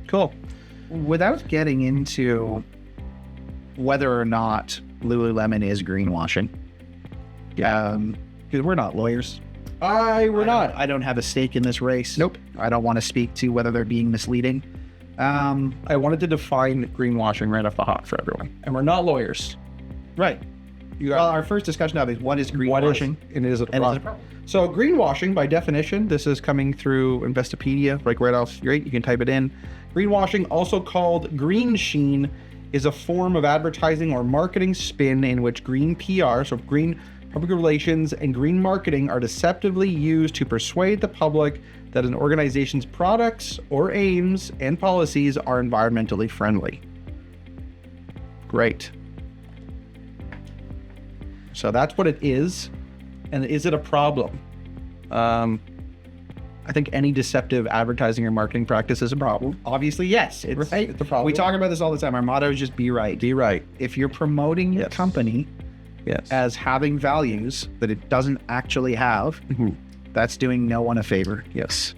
Cool. Without getting into whether or not Lululemon is greenwashing, because we're not lawyers. We're not. I don't have a stake in this race. Nope. I don't want to speak to whether they're being misleading. I wanted to define greenwashing right off the hop for everyone. And we're not lawyers. Right. Well, our first discussion of is what is greenwashing? And is it a And is it a problem? problem? So greenwashing, by definition, this is coming through Investopedia, like right off straight. You can type it in. Greenwashing, also called green sheen, is a form of advertising or marketing spin in which green PR, so green public relations and green marketing, are deceptively used to persuade the public that an organization's products or aims and policies are environmentally friendly. Great. So that's what it is. And is it a problem? I think any deceptive advertising or marketing practice is a problem. Obviously, yes. It's Right, it's a problem. We talk about this all the time. Our motto is just be right. Be right. If you're promoting your Yes. company Yes. as having values that it doesn't actually have, that's doing no one a favor. Yes.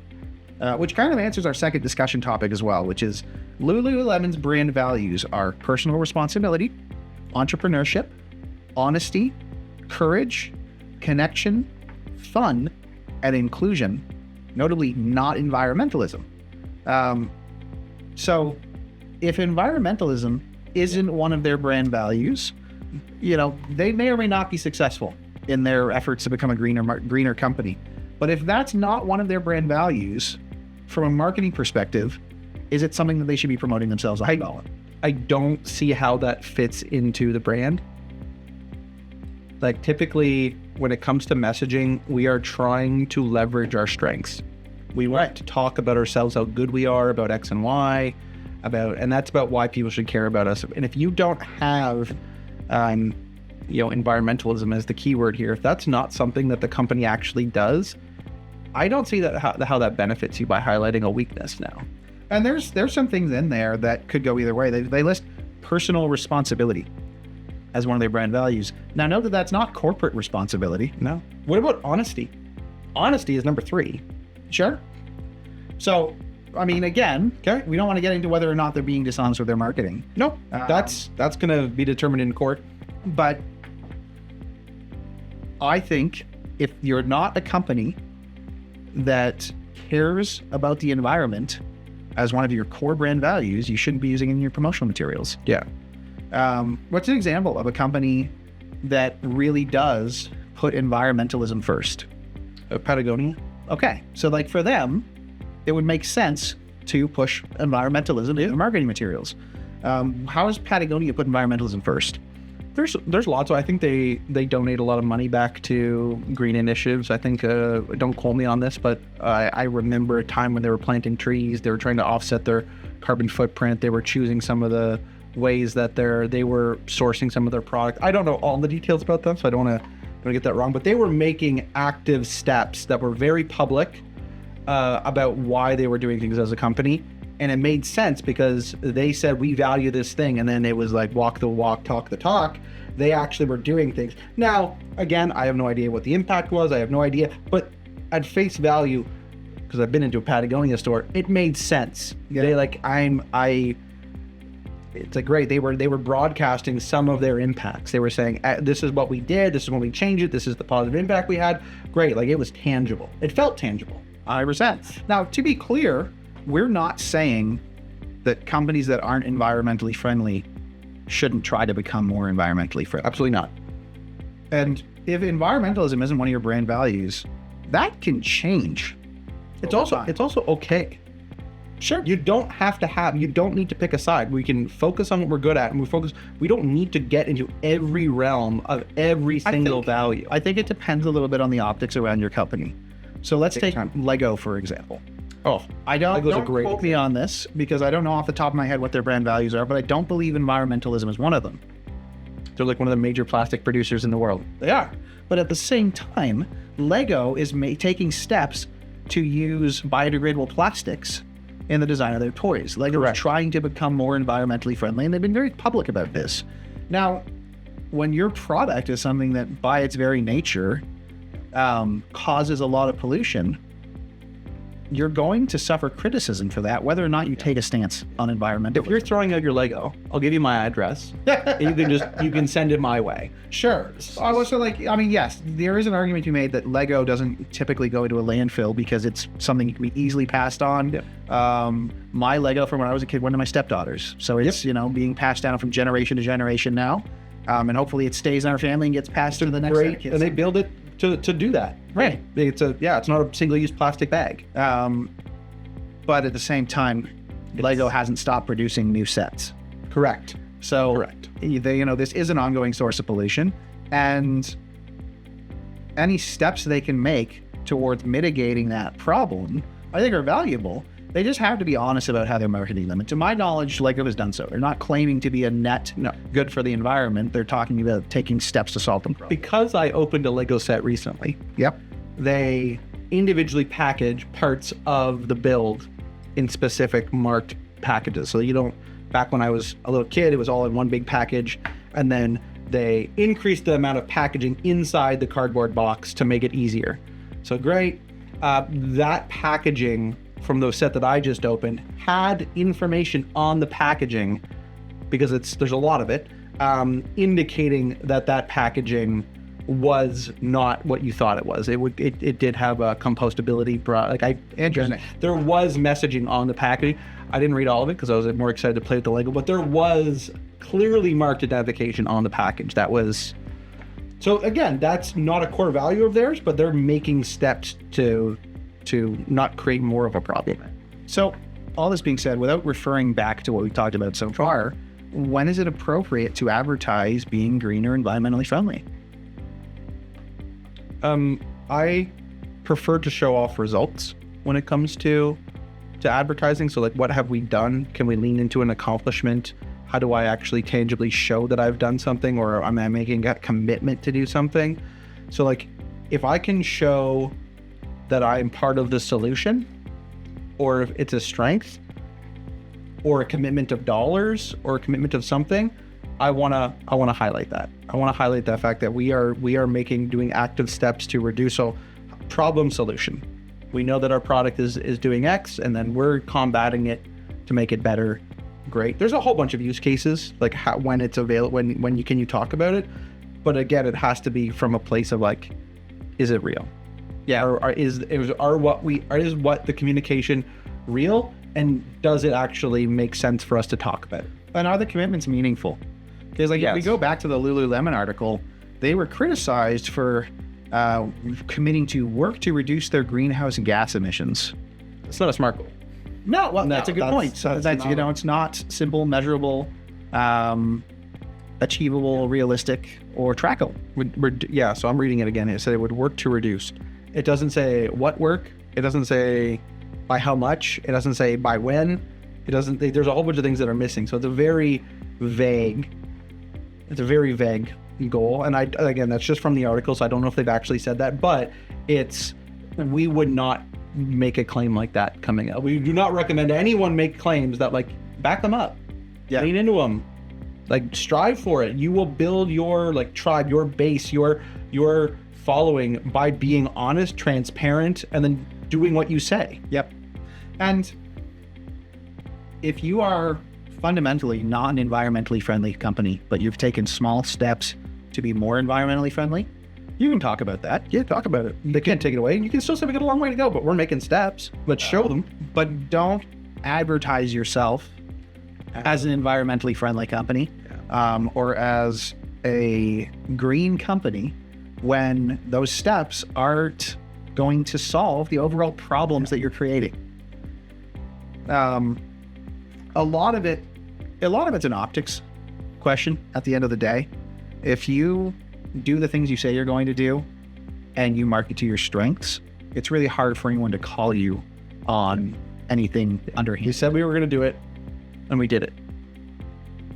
Which kind of answers our second discussion topic as well, which is Lululemon's brand values are personal responsibility, entrepreneurship, honesty, courage, connection, fun, and inclusion, notably not environmentalism. So if environmentalism isn't one of their brand values, they may or may not be successful in their efforts to become a greener company. But if that's not one of their brand values, from a marketing perspective, is it something that they should be promoting themselves on? I don't see how that fits into the brand. Like typically when it comes to messaging, we are trying to leverage our strengths. We want to talk about ourselves, how good we are about X and Y, and that's about why people should care about us. And if you don't have, environmentalism as the keyword here, if that's not something that the company actually does, I don't see that how that benefits you by highlighting a weakness now. And there's some things in there that could go either way. They list personal responsibility as one of their brand values. Now, note that that's not corporate responsibility. No. What about honesty? Honesty is number 3. Sure. So, again, Okay. we don't want to get into whether or not they're being dishonest with their marketing. No, that's going to be determined in court. But I think if you're not a company that cares about the environment as one of your core brand values, you shouldn't be using it in your promotional materials. Yeah. What's an example of a company that really does put environmentalism first? Patagonia. Okay, so like for them, it would make sense to push environmentalism in their marketing materials. How does Patagonia put environmentalism first? There's lots. I think they donate a lot of money back to green initiatives. I think, don't quote me on this, but I remember a time when they were planting trees. They were trying to offset their carbon footprint. They were choosing some of the ways that they were sourcing some of their product. I don't know all the details about them, so I don't want to get that wrong. But they were making active steps that were very public about why they were doing things as a company. And it made sense because they said, we value this thing. And then it was like, walk the walk, talk the talk. They actually were doing things. Now, again, I have no idea what the impact was. I have no idea. But at face value, because I've been into a Patagonia store, it made sense. Yeah. It's like, great. They were broadcasting some of their impacts. They were saying, this is what we did. This is when we changed it. This is the positive impact we had. Great. Like, it was tangible. It felt tangible. 100%. Now, to be clear, we're not saying that companies that aren't environmentally friendly shouldn't try to become more environmentally friendly. Absolutely not. And if environmentalism isn't one of your brand values, that can change. It's also okay. Sure. You don't need to pick a side. We can focus on what we're good at, and we don't need to get into every realm of every single value. I think it depends a little bit on the optics around your company. So let's take Lego, for example. Oh, Don't quote me on this because I don't know off the top of my head what their brand values are, but I don't believe environmentalism is one of them. They're like one of the major plastic producers in the world. They are. But at the same time, Lego is taking steps to use biodegradable plastics in the design of their toys. Lego is trying to become more environmentally friendly, and they've been very public about this. Now, when your product is something that by its very nature causes a lot of pollution, you're going to suffer criticism for that, whether or not you take a stance on environmental. If you're throwing out your Lego, I'll give you my address. You can send it my way. Sure. Yes, there is an argument to be made that Lego doesn't typically go into a landfill because it's something that can be easily passed on. Yep. My Lego from when I was a kid went to my stepdaughters. So it's, being passed down from generation to generation now. And hopefully it stays in our family and gets passed to the next set of kids. And they build it to do that. Right. It's not a single-use plastic bag. But at the same time, Lego hasn't stopped producing new sets. Correct. So Correct. This is an ongoing source of pollution, and any steps they can make towards mitigating that problem, I think, are valuable. They just have to be honest about how they're marketing them. And to my knowledge, Lego has done so. They're not claiming to be a net good for the environment. They're talking about taking steps to solve them. Because I opened a Lego set recently. Yep. They individually package parts of the build in specific marked packages. So you don't, back when I was a little kid, it was all in one big package. And then they increased the amount of packaging inside the cardboard box to make it easier. So great. That packaging from the set that I just opened had information on the packaging, because there's a lot of it, indicating that packaging was not what you thought it was. It did have a compostability. Interesting. There was messaging on the packaging. I didn't read all of it because I was more excited to play with the Lego, but there was clearly marked identification on the package. That was, so again, that's not a core value of theirs, but they're making steps to not create more of a problem. So all this being said, without referring back to what we talked about so far, when is it appropriate to advertise being green or environmentally friendly? I prefer to show off results when it comes to advertising. So what have we done? Can we lean into an accomplishment? How do I actually tangibly show that I've done something, or am I making a commitment to do something? So if I can show that I'm part of the solution, or if it's a strength, or a commitment of dollars, or a commitment of something, I wanna highlight that. I wanna highlight that fact that we are doing active steps to reduce a problem solution. We know that our product is doing X, and then we're combating it to make it better. Great. There's a whole bunch of use cases, when it's available, when you talk about it, but again, it has to be from a place of is it real? Yeah. Or is what the communication real, and does it actually make sense for us to talk about it? And are the commitments meaningful? Because Yes. if we go back to the Lululemon article, they were criticized for committing to work to reduce their greenhouse gas emissions. It's not a SMART goal. No, well, that's a good point. That's It's not simple, measurable, achievable, realistic, or trackable. So I'm reading it again. It said it would work to reduce. It doesn't say what work. It doesn't say by how much. It doesn't say by when. There's a whole bunch of things that are missing. So it's a very vague goal. And again, that's just from the article, so I don't know if they've actually said that, but we would not make a claim like that coming up. We do not recommend anyone make claims that back them up. Yeah. Lean into them. Strive for it. You will build your tribe, your base, your following by being honest, transparent, and then doing what you say. Yep. And if you are fundamentally not an environmentally friendly company, but you've taken small steps to be more environmentally friendly, you can talk about that. Yeah, talk about it. They can't take it away. You can still say we got a long way to go, but we're making steps. Let's show them. But don't advertise yourself as an environmentally friendly company, or as a green company, when those steps aren't going to solve the overall problems that you're creating. A lot of it's an optics question at the end of the day. If you do the things you say you're going to do and you market to your strengths, it's really hard for anyone to call you on anything underhand. We said we were going to do it, and we did it.